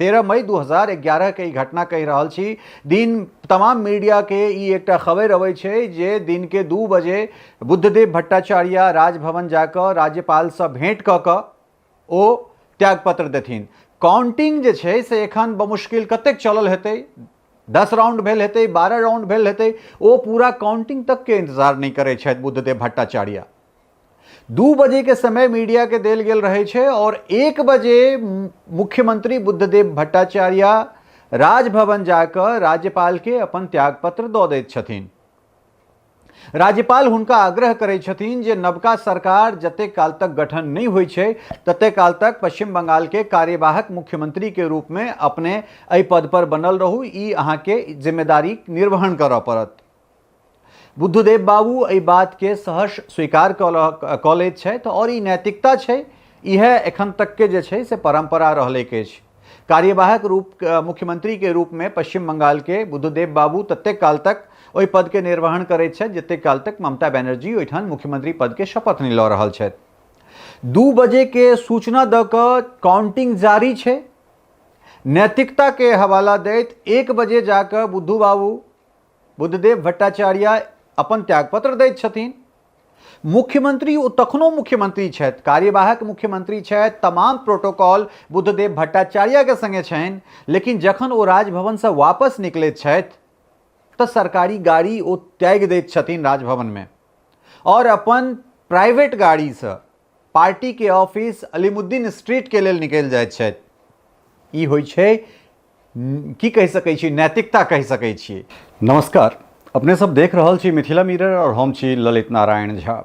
13 मई 2011 के ई घटना कहि रहल छी। दिन तमाम मीडिया के ई एकटा खबर अबै छै जे दिन के 2 बजे बुद्धदेव भट्टाचार्य राजभवन जाकर राज्यपाल से भेंट क क ओ त्यागपत्र देथिन। काउंटिंग जे छै से एखन बमुश्किल कतेक चलल हेतै, 10 राउंड भेल हेतै, 12 राउंड भेल हेतै, ओ पूरा काउंटिंग तक के इंतजार नहीं करै छथि बुद्धदेव भट्टाचार्य। 2 बजे के समय मीडिया के देल गेल रहे छे और 1 बजे मुख्यमंत्री बुद्धदेव भट्टाचार्य राजभवन जाकर राज्यपाल के अपन त्यागपत्र दऽ दैत छथिन। राज्यपाल हुनका आग्रह करै छथिन जे नवका सरकार जते काल तक गठन नहीं होइ छै तते काल तक पश्चिम बंगाल के कार्यवाहक मुख्यमंत्री के रूप में अपने एहि पद पर बनल रहू, ई अहाँ के जिम्मेदारी निर्वहन करऽ पड़त। बुद्धदेव बाबू एहि बात के सहर्ष स्वीकार कऽ लैत छथि और ई नैतिकता छै, इहे एखन तक के जे छै से परंपरा रहले के छै। कार्यवाहक रूप मुख्यमंत्री के रूप में पश्चिम बंगाल के बुद्धदेव बाबू तते काल तक ओहि पद के निर्वहन करैत छथि जते काल तक ममता बनर्जी ओहिठाम मुख्यमंत्री पद के शपथ नहीं लऽ रहल छथि। 2 बजे के सूचना द कऽ काउंटिंग जारी छै। नैतिकता के हवाला दैत 1 बजे जाकर बुद्धदेव भट्टाचार्य अपन त्यागपत्र दैत छथिन। मुख्यमंत्री ओ तखनो मुख्यमंत्री छथि, कार्यवाहक मुख्यमंत्री छथि, तमाम प्रोटोकॉल बुद्धदेव भट्टाचार्य के संगे छनि, लेकिन जखन ओ राजभवन से वापस निकलैत छथि तो सरकारी गाड़ी ओ त्याग दैत छथिन राजभवन में और अपन प्राइवेट गाड़ी से पार्टी के ऑफिस अलीमुद्दीन स्ट्रीट के लेल निकल जाइत छथि। ई होइ छै की कहि सकै छी, नैतिकता कहि सकै छी। नमस्कार, अपने सब देख रहल छी मिथिला मिरर और हम छी ललित नारायण झा।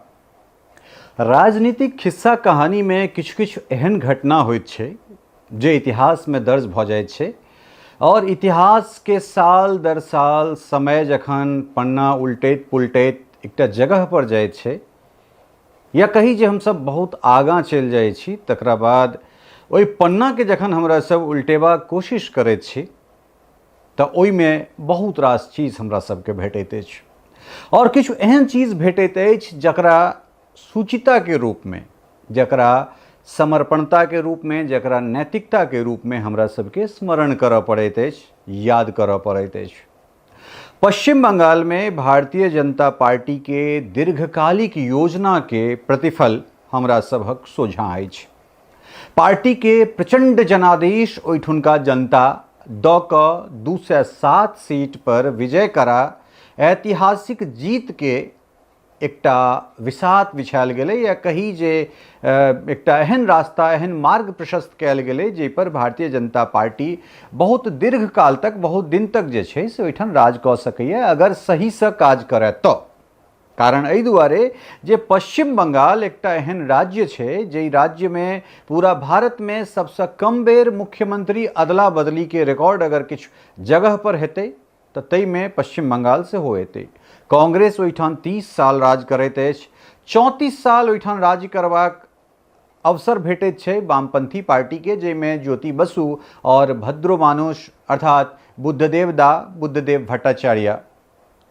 राजनीतिक खिस्सा कहानी में किछु एहन घटना होइत छै जे इतिहास में दर्ज भऽ जाइत छै और इतिहास के साल दर साल समय जखन पन्ना उल्टैत पुलटैत एकटा जगह पर जाइत छै या कही जे हम सब बहुत आगाँ चलि जाइ छी, तकरा बाद ओहि पन्ना के जखन हमरा सब उल्टेबा कोशिश करैत छी तऽ ओहिमे बहुत रास चीज हमरा सबके भेटैत अछि और किछु एहन चीज भेटैत अछि जकरा सूचिता के रूप में, जकरा समर्पणता के रूप में, जकरा नैतिकता के रूप में हमरा सबके स्मरण करऽ पड़ैत अछि, याद करऽ पड़ैत अछि। पश्चिम बंगाल में भारतीय जनता पार्टी के दीर्घकालिक योजना के प्रतिफल हमरा सभक सोझाँ अछि। पार्टी के प्रचंड जनादेश ओहिठुनका जनता दऽ कऽ 207 सीट पर विजय करा ऐतिहासिक जीत के एकटा विसात बिछायल गेलै या कही जे एकटा एहन रास्ता, एहन मार्ग प्रशस्त कयल गेलै जे पर भारतीय जनता पार्टी बहुत दीर्घ काल तक, बहुत दिन तक जे छै से ओहिठाम राज कऽ सकैए अगर सही से काज करए तऽ। कारण एहि दुआरे जे पश्चिम बंगाल एकटा एहन राज्य छै जे राज्य में पूरा भारत में सबसे कम बेर मुख्यमंत्री अदला बदली के रिकॉर्ड अगर किछु जगह पर हेतै तऽ ताहिमे पश्चिम बंगाल से हो हेतै। कांग्रेस ओहिठाम 30 साल राज करैत अछि, 34 साल ओहिठाम राज्य करबाक अवसर भेटैत छै वामपंथी पार्टी के, जाहिमे ज्योति बसु और भद्रो मानुष अर्थात बुद्धदेव भट्टाचार्य।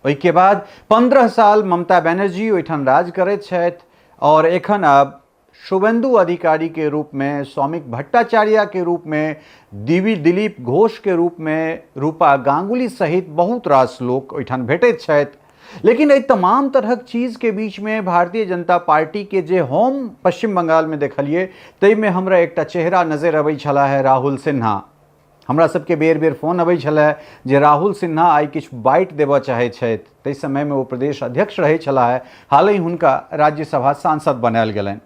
ओहिके बाद 15 साल ममता बनर्जी ओहिठाम राज करैत छथि और एखन अब शुभेंदु अधिकारी के रूप में, सौमिक भट्टाचार्य के रूप में, दिलीप घोष के रूप में, रूपा गांगुली सहित बहुत रास लोक ओहिठाम भेटैत छथि। लेकिन एहि तमाम तरहक चीज के बीच में भारतीय जनता पार्टी के जे हम पश्चिम बंगाल में देखलिए ताहिमे हमरा एकटा चेहरा नजर अबै छला है, राहुल सिन्हा। हमरा सबके बेर बेर फोन अबै छलै जे राहुल सिन्हा आइ किछु बाइट देबऽ चाहैत छथि। ताहि समय में ओ प्रदेश अध्यक्ष रहै छलाह, हालहि हुनका राज्यसभा सांसद बनायल गेलनि।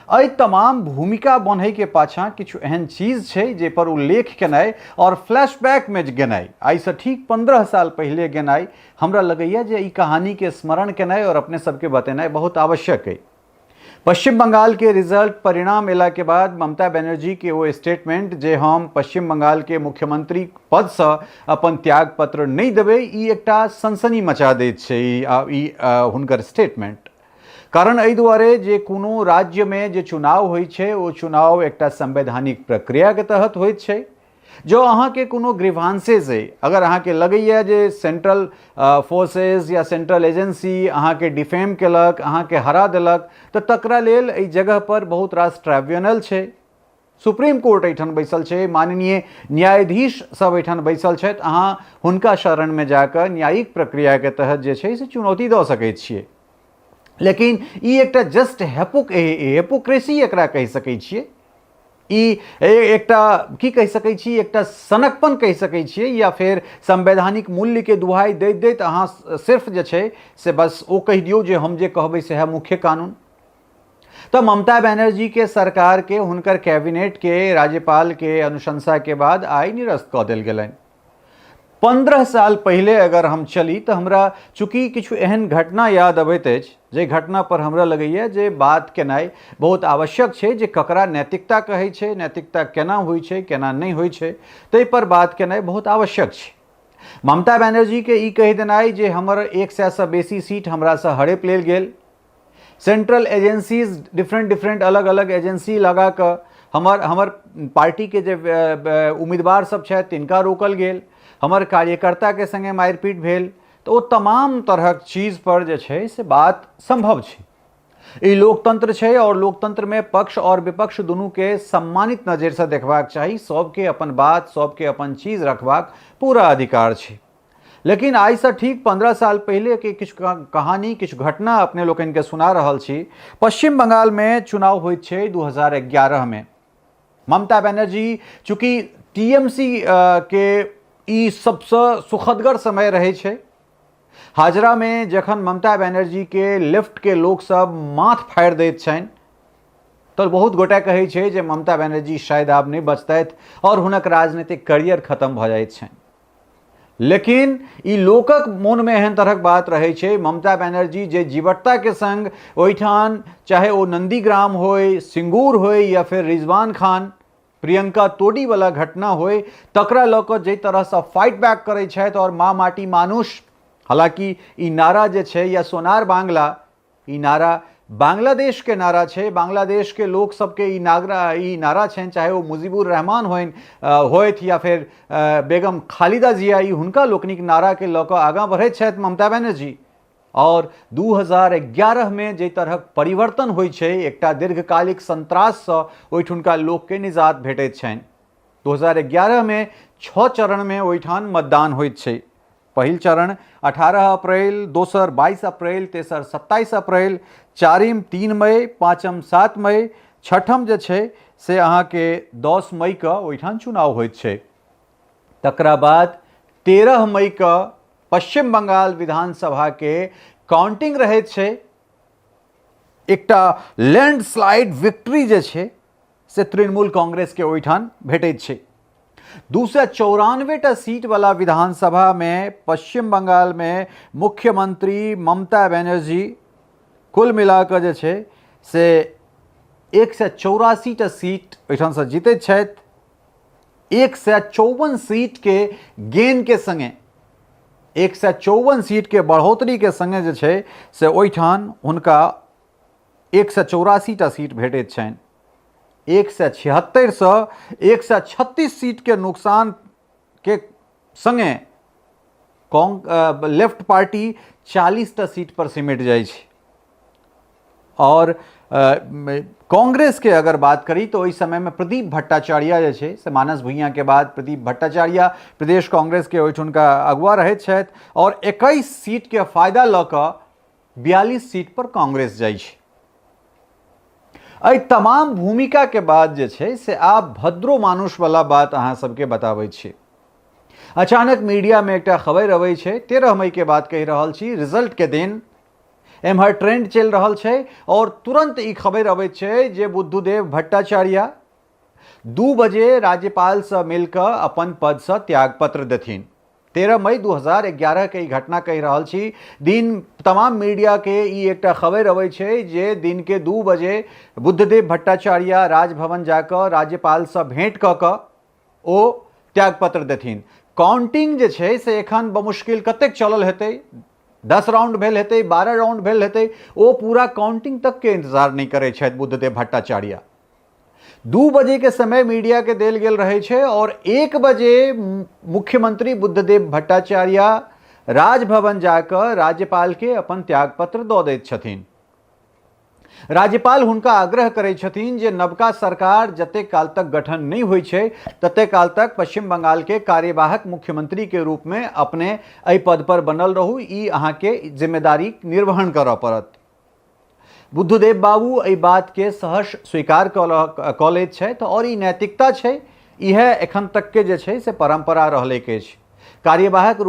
एहि तमाम भूमिका बनय के पाछाँ किछु एहन चीज छै जे पर उल्लेख केनाइ और फ्लैशबैक में गेनाइ, आइसँ ठीक 15 साल पहिले गेनाइ, हमरा लगैया जे ई कहानी के स्मरण केनाइ और अपने सबके बतेनाइ बहुत आवश्यक है। पश्चिम बंगाल के रिजल्ट परिणाम एला के बाद ममता बनर्जी के वो स्टेटमेंट जे हम पश्चिम बंगाल के मुख्यमंत्री पद से अपन त्यागपत्र नहीं देबै, ई एकटा सनसनी मचा दैत छै ई हुनकर स्टेटमेंट। कारण एहि दुआरे जे कोनो राज्य में जे चुनाव होइ छै ओ चुनाव एकटा संवैधानिक प्रक्रिया के तहत होइत छै। जो अहाँ के कोनो ग्रीवांसेस है, अगर अहाँ के लगैया जे सेंट्रल फोर्सेस या सेंट्रल एजेंसी अहाँ के डिफेम केलक, अहाँ के हरा देलक, तऽ तकरा लेल एहि जगह पर बहुत रास ट्राइब्यूनल छै सुप्रीम कोर्ट एठन बैसल छै, माननीय न्यायाधीश सब एठन बैसल छथि, अहाँ हुनका शरण में जाकर न्यायिक प्रक्रिया के तहत जे छै से चुनौती दऽ सकैत छियै। लेकिन ई एकटा जस्ट हेपोक्रेसी एकरा कहि सकै छियै, ई एकटा की कहि सकै छी, एकटा सनकपन कहि सकै छियै, या फिर संवैधानिक मूल्य के दुहाई दैत दैत अहाँ सिर्फ जे छै से बस ओ कहि दियौ जे हम जे कहबै सएह मुख्य कानून। तो ममता बनर्जी के सरकार के हुनकर कैबिनेट के राज्यपाल के अनुशंसा के बाद आइ निरस्त कऽ देल गेलनि। 15 साल पहले अगर हम चली तो हमरा चूँकि किछु एहन घटना याद अबैत अछि जे घटना पर हमरा लगैए जे बात केनाइ बहुत आवश्यक छै, जे ककरा नैतिकता कहै छै, नैतिकता केना होइ छै केना नहीं होइ छै, ताहि पर बात केनाइ बहुत आवश्यक छै। ममता बनर्जी के ई कहि देनाइ जे हमर 100 से बेसी सीट हमरा से हड़प लेल गेल, सेंट्रल एजेंसीज डिफरेंट अलग अलग एजेंसी लगा कऽ हमर पार्टी के जे उम्मीदवार सब छथि तिनका रोकल गेल, हमर कार्यकर्ता के संगे मारपीट भेल, तो वो तमाम तरहक चीज पर जे छै से बात संभव छै। ई लोकतंत्र छै और लोकतंत्र में पक्ष और विपक्ष दुनू के सम्मानित नजर से देखबाक चाही, सबके अपन बात सबके अपन चीज रखबाक पूरा अधिकार छै। लेकिन आई से ठीक 15 साल पहले के किछु कहानी किछु घटना अपने लोकन के सुना रहल छी। पश्चिम बंगाल में चुनाव होइत छै 2011 में। ममता बनर्जी चूँकि टीएमसी के ई सबसे सुखदगर समय रहे छै। हाजरा में जखन ममता बनर्जी के लेफ्ट के लोग सब माथ फाड़ि दैत छनि तो बहुत गोटा कहै छै जे ममता बनर्जी शायद आब नहीं बचतैथ और हुनक राजनीतिक करियर खत्म भ जाइत छनि। लेकिन ई लोकक मन में एहन तरहक बात रहे छै, ममता बनर्जी जे जीवटता के संग ओहिठान चाहे वो नंदीग्राम होय, सिंगूर होय या फिर रिजवान खान प्रियंका तोडी वाला घटना होय, तकरा लऽ कऽ जे तरह से फाइट बैक करे छथि और माँ माटी मानुष, हालांकि ई नारा जे छै या सोनार बांग्ला, ई नारा बांग्लादेश के नारा छै, बांग्लादेश के लोक सबके ई नारा छनि, चाहे वो मुजीबुर रहमान होइत या फिर बेगम खालिदा जिया, ई हुनका लोकनिक नारा के लऽ कऽ आगाँ बढ़ैत छथि ममता बनर्जी। और 2011 में जे तरहक परिवर्तन होइ छै, एकटा दीर्घकालिक संत्रास से ओहिठुनका लोक के निजात भेटैत छनि। 2011 में 6 चरण में ओहिठान मतदान होइत छै। पहिल चरण 18 अप्रैल, दोसर 22 अप्रैल, तेसर 27 अप्रैल, चारिम 3 मई, पाँचम 7 मई, छठम जे छै से अहाँ के 10 मई के ओहिठान चुनाव होइत छै। तकरा बाद 13 मई के पश्चिम बंगाल विधानसभा के काउंटिंग रहैत छै। एकटा लैंडस्लाइड विक्ट्री जे छै से तृणमूल कांग्रेस के ओहिठान भेटैत छै। 294टा सीट वाला विधानसभा में पश्चिम बंगाल में मुख्यमंत्री ममता बनर्जी कुल मिलाकर जे छै से 184टा सीट ओहिठान से जीतैत छथि। 154 सीट के गेन के संगे 154 सीट के बढ़ोतरी के संगे जे छै से ओहिठान हुनका 184टा सीट भेटैत छनि। 176 से 136 सीट के नुकसान के संगे लेफ्ट पार्टी 40टा सीट पर सिमट जाए छै। और कांग्रेस के अगर बात करी तो इस समय में प्रदीप भट्टाचार्य जे छै से मानस भुइयां के बाद प्रदीप भट्टाचार्य प्रदेश कांग्रेस के ओहिठुनका अगुआ रहैत छथि और 21 सीट के फायदा लऽ कऽ 42 सीट पर कांग्रेस जाइ छै। एहि तमाम भूमिका के बाद जे छै से आब भद्रो मानुष वाला बात अहाँ सबके बताबै छी। अचानक मीडिया में एकटा खबर अबै छै, 13 मई के बात कहि रहल छी, रिजल्ट के दिन एम्हर ट्रेंड चल रहल छै और तुरंत ई खबर अबै छै जे बुद्धदेव भट्टाचार्य 2 बजे राज्यपाल से मिलकर अपन पद से त्यागपत्र देथिन। 13 मई 2011 के ई घटना कहि रहल छी। दिन तमाम मीडिया के ई एकटा खबर अबै छै जे दिन के 2 बजे बुद्धदेव भट्टाचार्य राजभवन जाकर राज्यपाल से भेंट कऽ कऽ ओ त्यागपत्र देथिन। काउंटिंग जे छै से एखन बमुश्किल कतेक चलल हेतै, 10 राउंड भेल हेतै, 12 राउंड भेल हेतै, ओ पूरा काउंटिंग तक के इंतजार नहीं करे छथि बुद्धदेव भट्टाचार्य। 2 बजे के समय मीडिया के देल गेल रहे छे और 1 बजे मुख्यमंत्री बुद्धदेव भट्टाचार्य राजभवन जाकर राज्यपाल के अपन त्यागपत्र दऽ दैत छथिन। राज्यपाल हुनका आग्रह करै छथिन जे नवका सरकार जते काल तक गठन नहीं होइ छै तते काल तक पश्चिम बंगाल के कार्यवाहक मुख्यमंत्री के रूप में अपने एहि पद पर बनल रहू, ई अहाँ के जिम्मेदारी निर्वहन करऽ पड़त। बुद्धदेव बाबू एहि बात के सहर्ष स्वीकार कऽ लैत छथि और ई नैतिकता छै, इहे एखन तक के जे छै से परंपरा रहले के छै। कार्यवाहक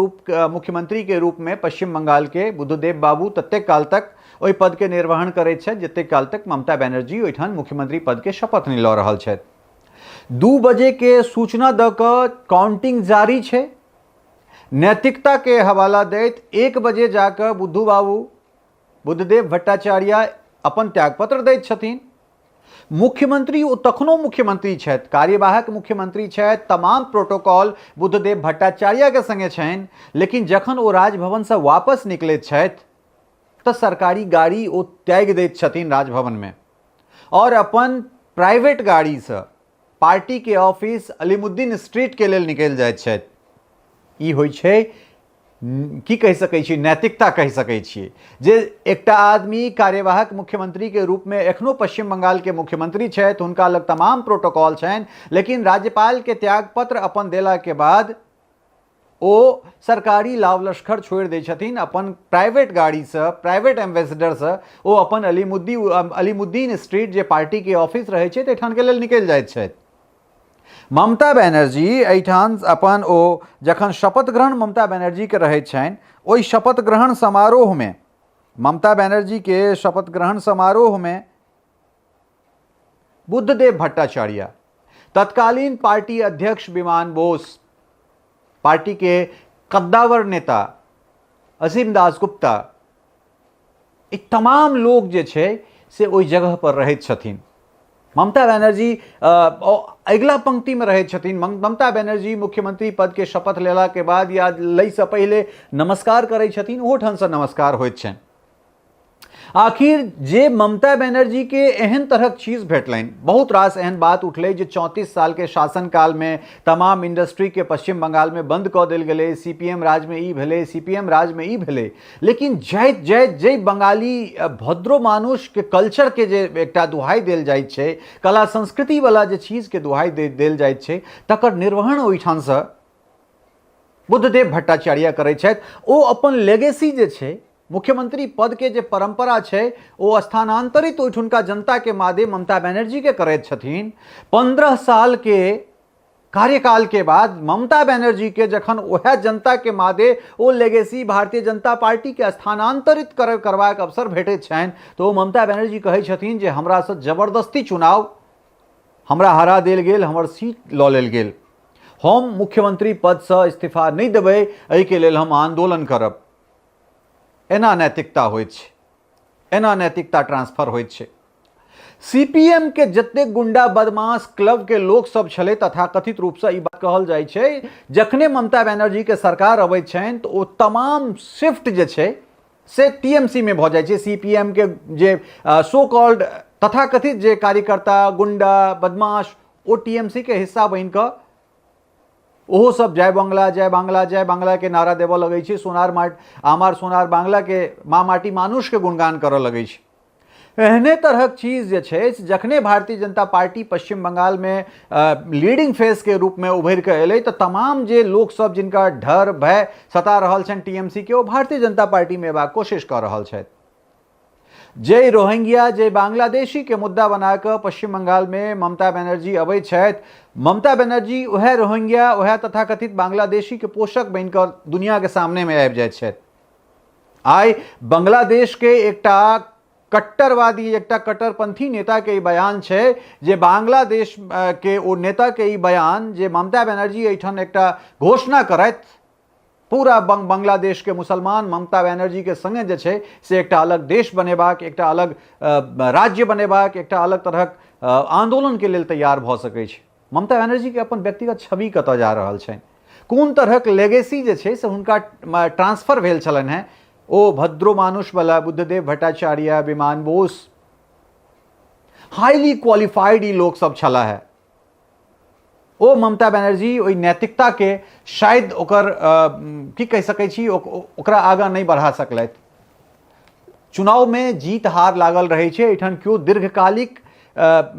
मुख्यमंत्री के रूप में पश्चिम बंगाल के बुद्धदेव बाबू तते काल तक ओहि पद के निर्वहन करैत छथि जते काल तक ममता बनर्जी ओहिठाम मुख्यमंत्री पद के शपथ नहीं लऽ रहल छथि। 2 बजे के सूचना द कऽ काउंटिंग जारी छै। नैतिकता के हवाला दैत 1 बजे जाकर बुद्धदेव भट्टाचार्य अपन त्यागपत्र दैत छथिन। मुख्यमंत्री ओ तखनो मुख्यमंत्री छथि, कार्यवाहक मुख्यमंत्री छथि, तमाम प्रोटोकॉल बुद्धदेव भट्टाचार्य के संगे छनि, लेकिन जखन ओ राजभवन से वापस निकलैत छथि तो सरकारी गाड़ी ओ त्याग दैत छथिन राजभवन में और अपन प्राइवेट गाड़ी से पार्टी के ऑफिस अलीमुद्दीन स्ट्रीट के लेल निकल जाइत छथि। ई होइ छै की कहि सकै छी, नैतिकता कहि सकै छियै जे एकटा आदमी कार्यवाहक मुख्यमंत्री के रूप में एखनो पश्चिम बंगाल के मुख्यमंत्री छथि, हुनका लग तमाम प्रोटोकॉल छनि, लेकिन राज्यपाल के त्यागपत्र अपन देला के बाद ओ सरकारी लाव लश्कर छोड़ि दै छथिन, अपन प्राइवेट गाड़ी से, प्राइवेट एम्बेसडर से ओ अपन अलीमुद्दीन स्ट्रीट जे पार्टी के ऑफिस रहे छै तैठान के लेल निकलि जाइत छथि। ममता बनर्जी एहिठाम अपन ओ जखन शपथ ग्रहण ममता बनर्जी के रहैत छनि, ओहि शपथ ग्रहण समारोह में ममता बनर्जी के शपथ ग्रहण समारोह में बुद्धदेव भट्टाचार्य, तत्कालीन पार्टी अध्यक्ष विमान बोस, पार्टी के कद्दावर नेता असीम दास गुप्ता, ई तमाम लोग जे छै से ओहि जगह पर रहैत छथिन। ममता बनर्जी अगला पंक्ति में रहैत छथिन। ममता बनर्जी मुख्यमंत्री पद के शपथ लेला के बाद या लय से पहले नमस्कार करै छथिन, ओहो ठाम से नमस्कार होइत छनि। आखिर जे ममता बनर्जी के एहन तरहक चीज भेटलनि, बहुत रास एहन बात उठलै जे 34 साल के शासनकाल में तमाम इंडस्ट्री के पश्चिम बंगाल में बंद कऽ देल गेलै, सीपीएम राज में ई भेलै, सीपीएम राज में ई भेलै, लेकिन जय बंगाली भद्रो मानुष के कल्चर के जे एकटा दुहाई देल जाइत छै, कला संस्कृति वाला जे चीज के दुहाई देल जाइत छै, तकर निर्वहन ओहिठाम से बुद्धदेव भट्टाचार्य करैत छथि। ओ अपन लेगेसी जे छै, मुख्यमंत्री पद के जे परंपरा छै, ओ स्थानांतरित ओहिठुनका जनता के मादे ममता बनर्जी के करैत छथिन। 15 साल के कार्यकाल के बाद ममता बनर्जी के जखन वह जनता के मादे ओ लेगेसी भारतीय जनता पार्टी के स्थानांतरित करबाक अवसर भेटैत छनि, तो ममता बनर्जी कहै छथिन जे हमरा से जबरदस्ती चुनाव हमरा हरा देल गेल, हमर सीट लऽ लेल गेल, हम मुख्यमंत्री पद से इस्तीफा नहीं देबै, एहि के लेल हम आंदोलन करब। एना नैतिकता होइत छै, एना नैतिकता ट्रांसफर होइत छै। सीपीएम के जते गुंडा बदमाश क्लब के लोग सब छले, तथाकथित रूप से ई बात कहल जाइ छै, जखने ममता बनर्जी के सरकार अबैत छनि तो ओ तमाम शिफ्ट जे छै से टीएमसी में भऽ जाइ छै। सीपीएम के जे सो कॉल्ड तथाकथित जे कार्यकर्ता गुंडा बदमाश ओ टीएमसी के हिस्सा बनि कऽ ओहो सब जय बांग्ला जय बांग्ला जय बांग्ला के नारा देवऽ लगै छै, आमार सोनार बांग्ला के माँ माटी मानुष के गुणगान करऽ लगै छै। एहने तरहक चीज जे छै जखने भारतीय जनता पार्टी पश्चिम बंगाल में लीडिंग फेस के रूप में उभरि कऽ एलै, तो तमाम जे लोग सब जिनका डर भय सता रहल छनि टीएमसी के, ओ भारतीय जनता पार्टी में एबाक कोशिश कऽ रहल छथि। जय रोहिंग्या जय बांग्लादेशी के मुद्दा बनाकर पश्चिम बंगाल में ममता बनर्जी अबै छथि। ममता बनर्जी वह रोहिंग्या वह तथाकथित बांग्लादेशी के पोषक बनकर दुनिया के सामने में आबि जाइत छथि। आइ बांग्लादेश के एकटा कट्टरवादी, एकटा कट्टरपंथी नेता के ई बयान छै जे बांग्लादेश के ओ नेता के ई बयान जे ममता बनर्जी एहिठाम एकटा घोषणा करैत पूरा बांग्लादेश के मुसलमान ममता बनर्जी के संगे जे छै से एकटा अलग देश बनेबाक, एकटा अलग राज्य बनेबाक, एकटा अलग तरहक आंदोलन के लेल तैयार भऽ सकै छै। ममता बनर्जी के अपन व्यक्तिगत छवि कतऽ जा रहल छनि, कोन तरहक लेगेसी जे छै से हुनका ट्रांसफर भेल छलनि हैं, ओ भद्रो मानुष वाला बुद्धदेव भट्टाचार्य, विमान बोस, हाईली क्वालिफाइड ई लोग सब छला है। ओ ममता बनर्जी ओहि नैतिकता के शायद ओकर की कहि सकै छी ओकरा आगाँ नहीं बढ़ा सकलथि। चुनाव में जीत हार लागल रहे छे, एठन क्यों दीर्घकालिक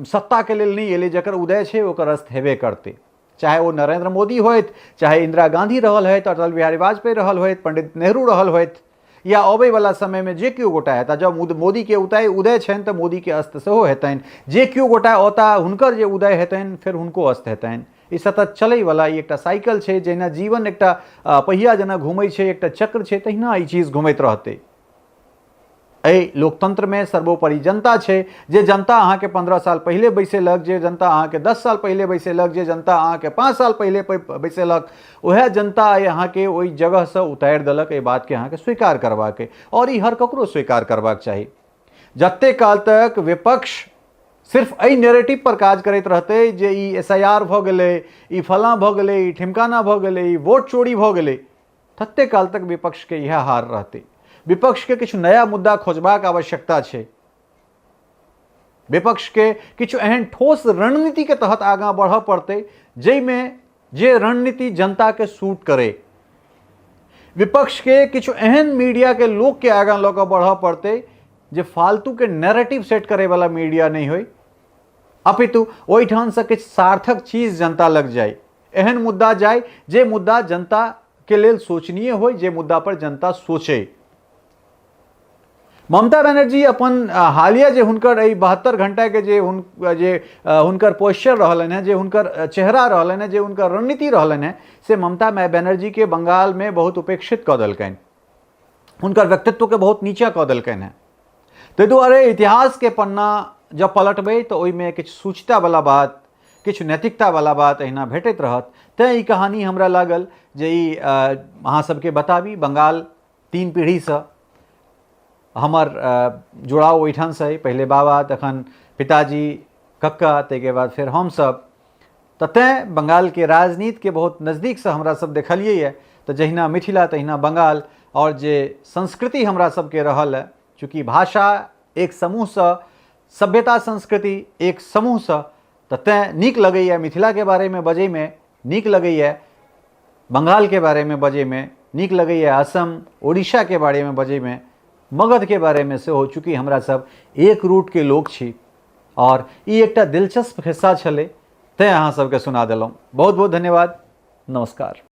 सत्ता के लेल नहीं एले, जकर उदय छे ओकर अस्त हेबे करते। चाहे वो नरेंद्र मोदी होत, चाहे इंदिरा गांधी रहल होत, अटल बिहारी वाजपेयी रहल होत, पंडित नेहरू रहल होत, या आबे वाला समय में जे क्यों गोटा हेता, जब मोदी के उदय छन तो मोदी के अस्त सेहो हेतन, जे क्यों गोटा औता हुनकर जे उदय हेतन फिर हुनको अस्त हेतन। ई सतत चलै वाला ई एकटा साइकिल छे, जेना जीवन एकटा पहिया जेना घूमै छे, एकटा चक्र छे, तहिना ई चीज घूमैत रहते। ए लोकतंत्र में सर्वोपरि जनता छे, जे जनता अहाँ के 15 साल पहले बैसेलक, जे जनता अहाँ के 10 साल पहले बैसेलक, जे जनता अहाँ के 5 साल पहले बैसेलक, वह जनता अहाँ के ओई जगह से उतार देलक। ए बात के अहाँ के स्वीकार करबाक है, और ई हर ककरो स्वीकार करबाक चाही। जत्ते काल तक विपक्ष सिर्फ एहि नैरेटिव पर काज करैत रहते जे ई SIR भ गेलै, ई फलां भ गेलै, ई ठिमकाना भ गेलै, ई वोट चोरी भ गेलै, तत्ते काल तक विपक्ष के यह हार रहते। विपक्ष के किछु नया मुद्दा खोजबाक आवश्यकता छे, विपक्ष के किछु एहन ठोस रणनीति के तहत आगां बढ़ पड़ते, जैमे जे रणनीति जनता के सूट करे। विपक्ष के किछु एहन मीडिया के लोग के आगां लऽ कऽ बढ़ पड़ते जे फालतू के नैरेटिव सेट करे वाला मीडिया नहीं होय, अपितु ओहि ठान से किछु सार्थक चीज जनता लग जाए, एहन मुद्दा जाए जे मुद्दा जनता के लेल सोचनीय होय, जे मुद्दा पर जनता सोचे। ममता बनर्जी अपन हालिया जे हुनकर 72 घंटा के जे हुनकर पोस्चर रहलन है, जे हुनकर चेहरा रहलन है, जे हुनकर रणनीति रहलन है, से ममता बनर्जी के बंगाल में बहुत उपेक्षित कऽ देलकनि, हुनकर व्यक्तित्व के बहुत नीचा कऽ देलकनि है। ताहि दुआरे इतिहास के पन्ना जब पलटबै तो ओहिमे किछु सूचिता वाला बात, किछु नैतिकता वाला बात अहिना भेटैत रहत। तैं ई कहानी हमरा लागल जे ई अहाँ सबके बताबी। बंगाल 3 पीढ़ी से हमर जुड़ाव ओहिठान से, पहले बाबा, तखन पिताजी, कक्का, ताहिके बाद फिर हम सब। तो तैं बंगाल के राजनीति के बहुत नज़दीक से हमरा सब देखलिए है। तो जहिना मिथिला तहिना बंगाल, और जे संस्कृति हमरा सबके रहल है, चूँकि भाषा एक समूह से, सभ्यता संस्कृति एक समूह से, तो तैं नीक लगैए मिथिला के बारे में बजै में, नीक लगैए बंगाल के बारे में बजै में, नीक लगैए असम ओडिशा के बारे में बजै में, मगध के बारे में से हो, चूँकि हमरा सब एक रूट के लोग छी। और ई एकटा दिलचस्प खिस्सा छलै, तैं अहाँ सबके सुना देलहुँ। बहुत बहुत धन्यवाद, नमस्कार।